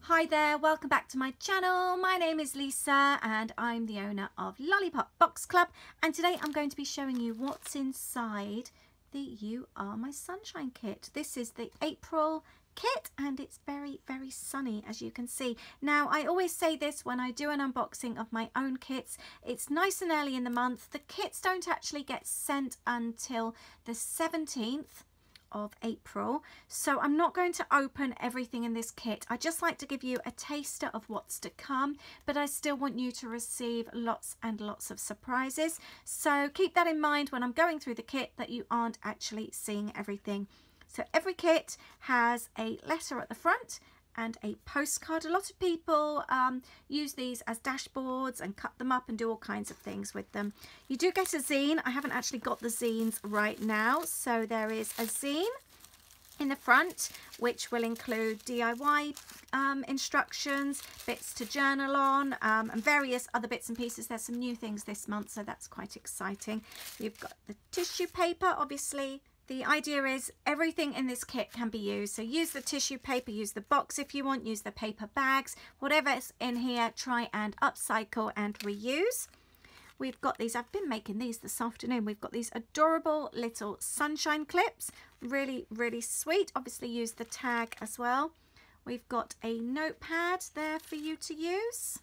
Hi there, welcome back to my channel. My name is Lisa and I'm the owner of Lollipop Box Club, and today I'm going to be showing you what's inside the You Are My Sunshine kit. This is the April kit and it's very sunny, as you can see. Now I always say this when I do an unboxing of my own kits, it's nice and early in the month. The kits don't actually get sent until the 17th of April, so I'm not going to open everything in this kit. I just like to give you a taster of what's to come, but I still want you to receive lots and lots of surprises, so keep that in mind when I'm going through the kit, that you aren't actually seeing everything. So every kit has a letter at the front and a postcard. A lot of people use these as dashboards and cut them up and do all kinds of things with them. You do get a zine. I haven't actually got the zines right now. So there is a zine in the front, which will include DIY instructions, bits to journal on, and various other bits and pieces. There's some new things this month, so that's quite exciting. You've got the tissue paper, obviously. The idea is everything in this kit can be used. So use the tissue paper, use the box if you want, use the paper bags, whatever's in here, try and upcycle and reuse. We've got these, I've been making these this afternoon. We've got these adorable little sunshine clips, really sweet. Obviously use the tag as well. We've got a notepad there for you to use.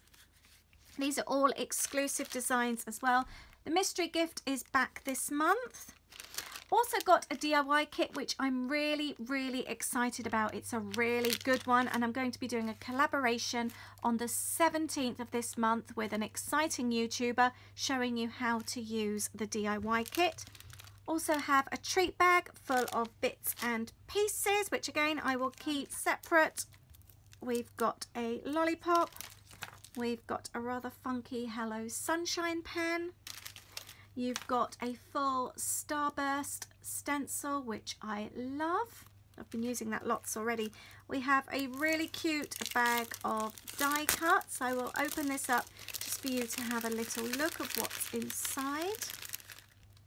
These are all exclusive designs as well. The mystery gift is back this month. Also got a DIY kit, which I'm really excited about. It's a really good one, and I'm going to be doing a collaboration on the 17th of this month with an exciting YouTuber showing you how to use the DIY kit. Also have a treat bag full of bits and pieces, which again I will keep separate. We've got a lollipop. We've got a rather funky Hello Sunshine pen. You've got a full Starburst stencil, which I love. I've been using that lots already. We have a really cute bag of die cuts. I will open this up just for you to have a little look of what's inside.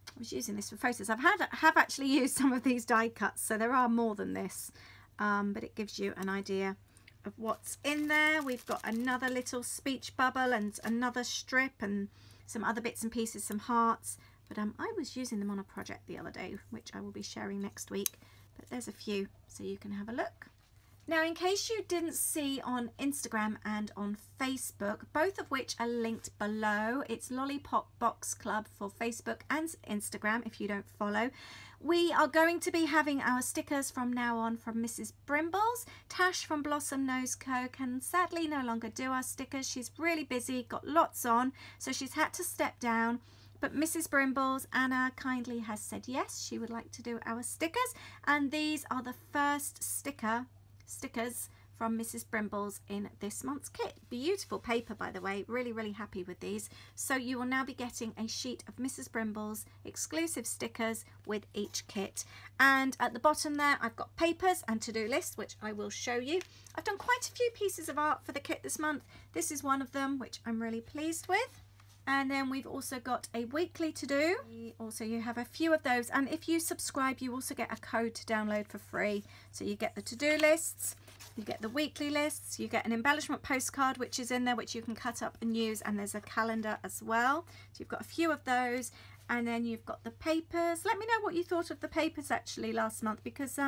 I was using this for photos. I have actually used some of these die cuts, so there are more than this, but it gives you an idea of what's in there. We've got another little speech bubble and another strip and some other bits and pieces, some hearts, but I was using them on a project the other day, which I will be sharing next week, but there's a few so you can have a look. Now, in case you didn't see on Instagram and on Facebook, both of which are linked below, it's Lollipop Box Club for Facebook and Instagram if you don't follow. We are going to be having our stickers from now on from Mrs. Brimbles. Tash from Blossom Nose Co can sadly no longer do our stickers. She's really busy, got lots on, so she's had to step down. But Mrs. Brimbles, Anna, kindly has said yes, she would like to do our stickers. And these are the first stickers from Mrs. Brimbles in this month's kit. Beautiful paper, by the way, really happy with these. So you will now be getting a sheet of Mrs. Brimbles exclusive stickers with each kit. And at the bottom there I've got papers and to-do lists, which I will show you. I've done quite a few pieces of art for the kit this month. This is one of them, which I'm really pleased with. And then we've also got a weekly to do. Also, you have a few of those, and if you subscribe you also get a code to download for free. So you get the to-do lists, you get the weekly lists, you get an embellishment postcard which is in there, which you can cut up and use, and there's a calendar as well. So you've got a few of those, and then you've got the papers. Let me know what you thought of the papers actually last month, because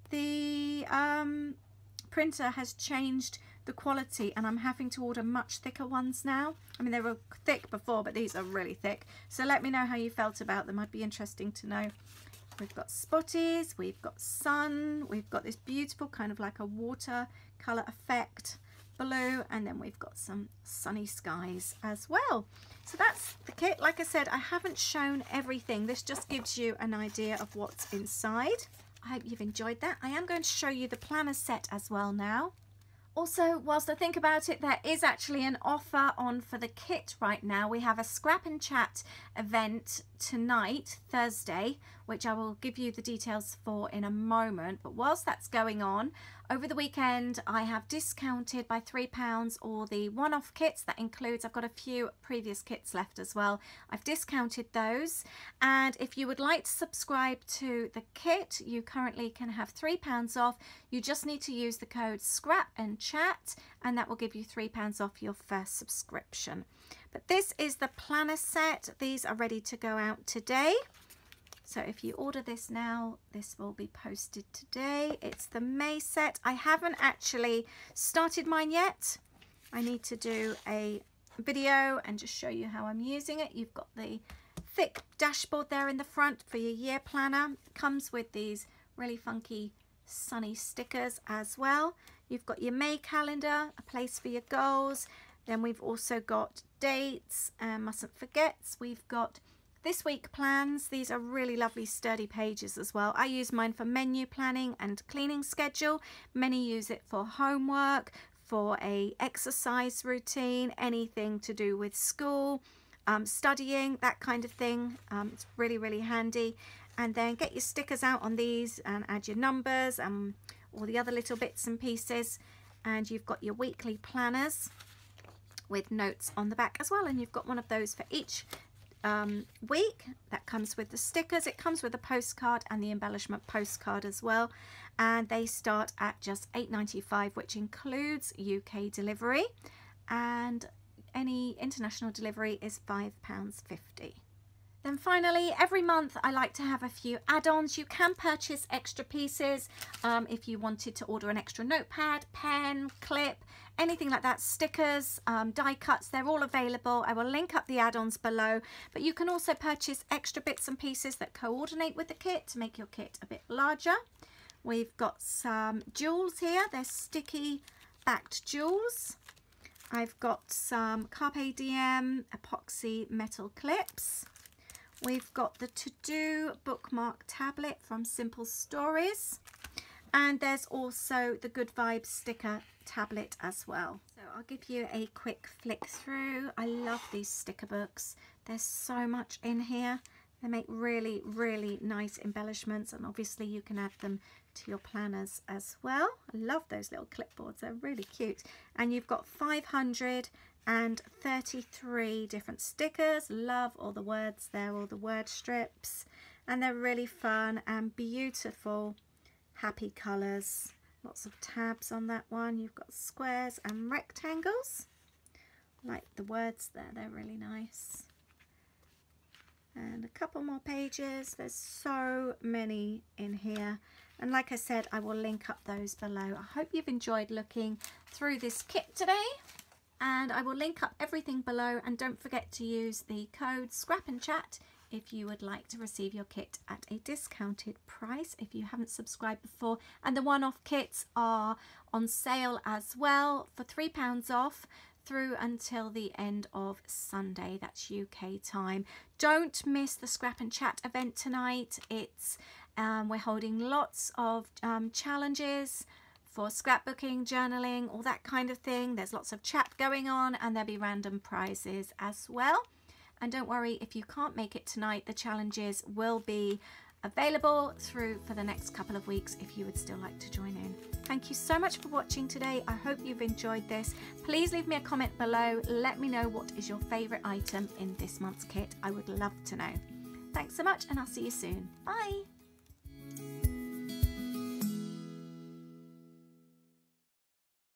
the printer has changed the quality and I'm having to order much thicker ones now. I mean, they were thick before, but these are really thick. So let me know how you felt about them. I'd be interesting to know. We've got spotties, we've got sun, we've got this beautiful kind of like a watercolor effect blue, and then we've got some sunny skies as well. So that's the kit. Like I said, I haven't shown everything. This just gives you an idea of what's inside. I hope you've enjoyed that. I am going to show you the planner set as well now. Also, whilst I think about it, there is actually an offer on for the kit right now. We have a Scrap and Chat event tonight, Thursday, which I will give you the details for in a moment. But whilst that's going on, over the weekend I have discounted by £3 all the one-off kits. That includes, I've got a few previous kits left as well. I've discounted those, and if you would like to subscribe to the kit, you currently can have £3 off. You just need to use the code scrapnchat and that will give you £3 off your first subscription. But this is the planner set. These are ready to go out today. So if you order this now, this will be posted today. It's the May set. I haven't actually started mine yet. I need to do a video and just show you how I'm using it. You've got the thick dashboard there in the front for your year planner. It comes with these really funky sunny stickers as well. You've got your May calendar, a place for your goals. Then we've also got dates and mustn't forgets. We've got this week plans. These are really lovely sturdy pages as well. I use mine for menu planning and cleaning schedule. Many use it for homework, for a exercise routine, anything to do with school, studying, that kind of thing. It's really, really handy. And then get your stickers out on these and add your numbers and all the other little bits and pieces. And you've got your weekly planners with notes on the back as well, and you've got one of those for each week. That comes with the stickers. It comes with a postcard and the embellishment postcard as well, and they start at just £8.95, which includes UK delivery, and any international delivery is £5.50. Then finally, every month I like to have a few add-ons. You can purchase extra pieces if you wanted to order an extra notepad, pen, clip, anything like that, stickers, die cuts, they're all available. I will link up the add-ons below, but you can also purchase extra bits and pieces that coordinate with the kit to make your kit a bit larger. We've got some jewels here. They're sticky backed jewels. I've got some Carpe Diem epoxy metal clips. We've got the to-do bookmark tablet from Simple Stories, and there's also the Good Vibes sticker tablet as well. So I'll give you a quick flick through. I love these sticker books. There's so much in here. They make really, really nice embellishments, and obviously you can add them to your planners as well. I love those little clipboards. They're really cute. And you've got 533 different stickers. Love all the words there, all the word strips, and they're really fun and beautiful, happy colours. Lots of tabs on that one. You've got squares and rectangles. Like the words there, they're really nice. And a couple more pages. There's so many in here, and like I said, I will link up those below. I hope you've enjoyed looking through this kit today, and I will link up everything below. And don't forget to use the code scrapnchat if you would like to receive your kit at a discounted price if you haven't subscribed before. And the one-off kits are on sale as well for £3 off through until the end of Sunday. That's UK time. Don't miss the Scrap and Chat event tonight. It's we're holding lots of challenges for scrapbooking, journaling, all that kind of thing. There's lots of chat going on, and there'll be random prizes as well. And don't worry if you can't make it tonight, the challenges will be available through for the next couple of weeks if you would still like to join in. Thank you so much for watching today. I hope you've enjoyed this. Please leave me a comment below. Let me know what is your favourite item in this month's kit. I would love to know. Thanks so much, and I'll see you soon. Bye.